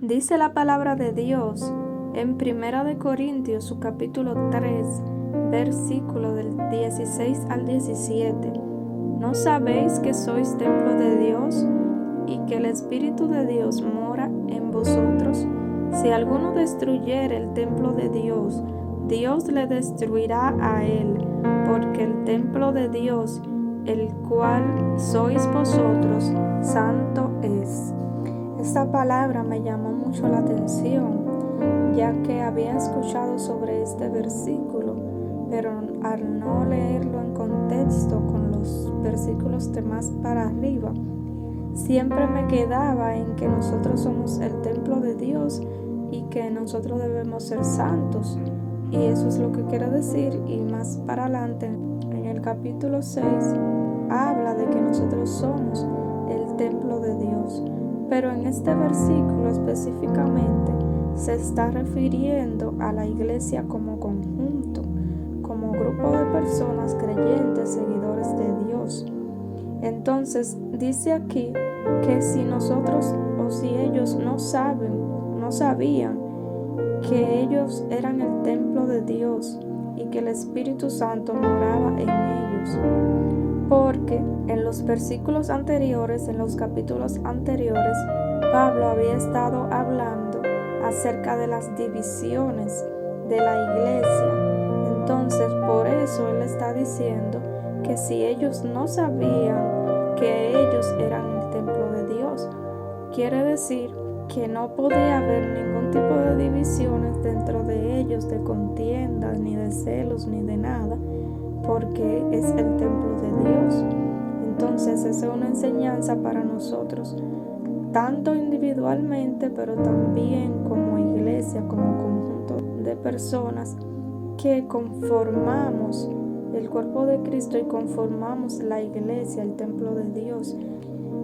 Dice la palabra de Dios en 1 Corintios, su capítulo 3, versículo del 16 al 17. ¿No sabéis que sois templo de Dios y que el Espíritu de Dios mora en vosotros? Si alguno destruyere el templo de Dios, Dios le destruirá a él, porque el templo de Dios, el cual sois vosotros, santo es. Esta palabra me llamó mucho la atención, ya que había escuchado sobre este versículo, pero al no leerlo en contexto con los versículos de más para arriba, siempre me quedaba en que nosotros somos el templo de Dios y que nosotros debemos ser santos. Y eso es lo que quiere decir, y más para adelante, en el capítulo 6, habla de que nosotros somos el templo de Dios. Pero en este versículo específicamente se está refiriendo a la iglesia como conjunto, como grupo de personas creyentes, seguidores de Dios. Entonces dice aquí que si nosotros o si ellos no sabían que ellos eran el templo de Dios y que el Espíritu Santo moraba en ellos, porque en los versículos anteriores, en los capítulos anteriores, Pablo había estado hablando acerca de las divisiones de la iglesia. Entonces, por eso él está diciendo que si ellos no sabían que ellos eran el templo de Dios, quiere decir que no podía haber ningún tipo de divisiones dentro de ellos, de contiendas, ni de celos, ni de nada, porque es el templo de Dios. Entonces esa es una enseñanza para nosotros, tanto individualmente, pero también como iglesia, como conjunto de personas que conformamos el cuerpo de Cristo y conformamos la iglesia, el templo de Dios.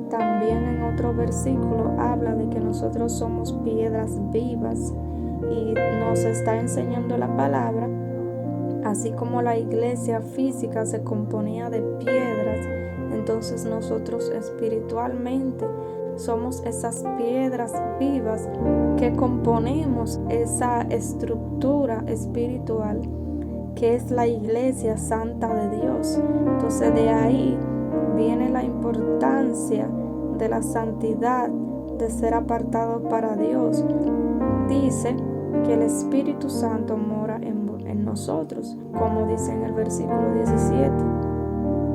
También en otro versículo habla de que nosotros somos piedras vivas y nos está enseñando la palabra. Así como la iglesia física se componía de piedras, entonces nosotros espiritualmente somos esas piedras vivas que componemos esa estructura espiritual que es la iglesia santa de Dios. Entonces de ahí viene la importancia de la santidad, de ser apartado para Dios. Dice que el Espíritu Santo mora en nosotros, como dice en el versículo 17,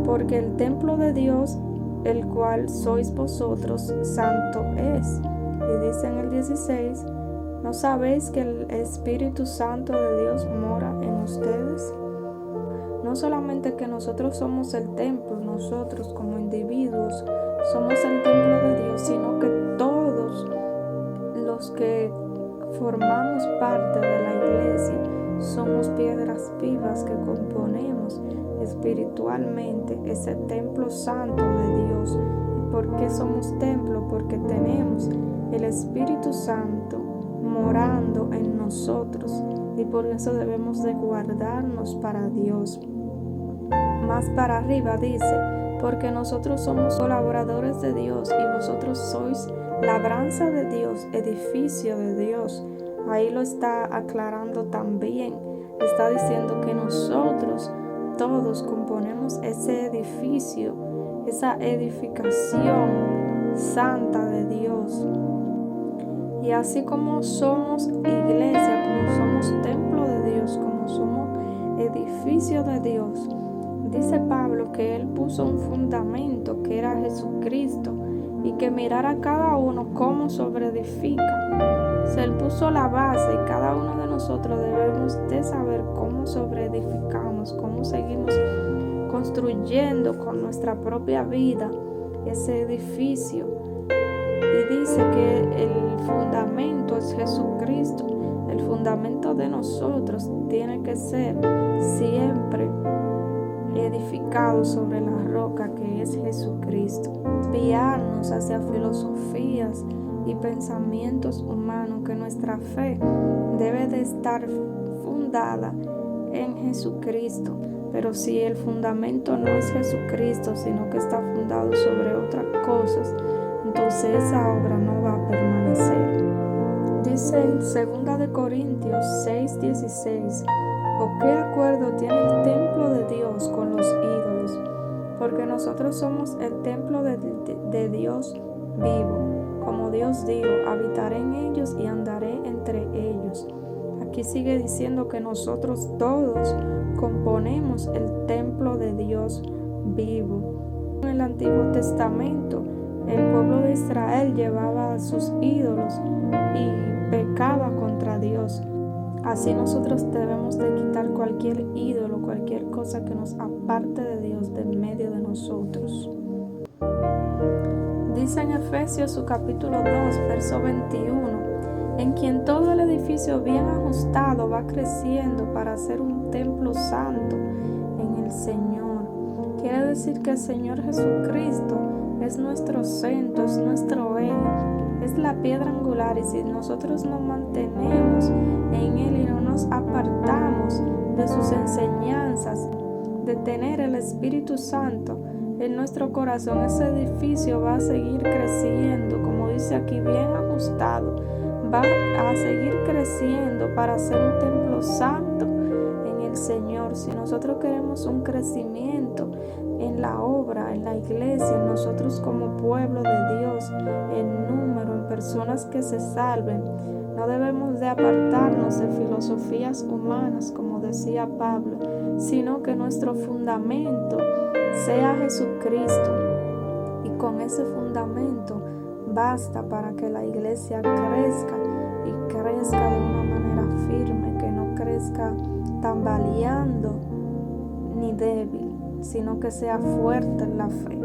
porque el templo de Dios, el cual sois vosotros, santo es. Y dice en el 16, ¿no sabéis que el Espíritu Santo de Dios mora en ustedes? No solamente que nosotros somos el templo, nosotros como individuos somos el templo de Dios, sino que todos los que formamos parte de la iglesia somos piedras vivas que componemos espiritualmente ese templo santo de Dios. ¿Y por qué somos templo? Porque tenemos el Espíritu Santo morando en nosotros, y por eso debemos de guardarnos para Dios. Más para arriba dice, porque nosotros somos colaboradores de Dios y vosotros sois labranza de Dios, edificio de Dios. Ahí lo está aclarando también. Está diciendo que nosotros todos componemos ese edificio, esa edificación santa de Dios. Y así como somos iglesia, como somos templo de Dios, como somos edificio de Dios, dice Pablo que él puso un fundamento que era Jesucristo y que mirara a cada uno cómo sobreedifica. Él puso la base y cada uno de nosotros debemos de saber cómo sobreedificamos, cómo seguimos construyendo con nuestra propia vida ese edificio. Y dice que el fundamento es Jesucristo. El fundamento de nosotros tiene que ser siempre edificado sobre la roca que es Jesucristo. Desviarnos hacia filosofías y pensamientos humanos, que nuestra fe debe de estar fundada en Jesucristo. Pero si el fundamento no es Jesucristo, sino que está fundado sobre otras cosas, entonces esa obra no va a permanecer. Dice en 2 de Corintios 6:16, ¿o qué acuerdo tiene el templo de Dios con los ídolos? Porque nosotros somos el templo de Dios vivo. Como Dios dijo, habitaré en ellos y andaré entre ellos. Aquí sigue diciendo que nosotros todos componemos el templo de Dios vivo. En el Antiguo Testamento, el pueblo de Israel llevaba a sus ídolos y pecaba contra Dios. Así nosotros debemos de quitar cualquier ídolo, cualquier cosa que nos aparte de Dios de medio de nosotros. Dice en Efesios su capítulo 2, verso 21, en quien todo el edificio bien ajustado va creciendo para ser un templo santo en el Señor. Quiere decir que el Señor Jesucristo es nuestro centro, es nuestro eje, es la piedra angular, y si nosotros nos mantenemos en Él y no nos apartamos de sus enseñanzas, de tener el Espíritu Santo en nuestro corazón, ese edificio va a seguir creciendo, como dice aquí, bien ajustado, va a seguir creciendo para ser un templo santo en el Señor. Si nosotros queremos un crecimiento en la obra, en la iglesia, en nosotros como pueblo de Dios, en número, en personas que se salven, no debemos de apartarnos de filosofías humanas, como decía Pablo, sino que nuestro fundamento sea Jesucristo. Y con ese fundamento basta para que la iglesia crezca y crezca de una manera firme, que no crezca tambaleando ni débil, sino que sea fuerte en la fe.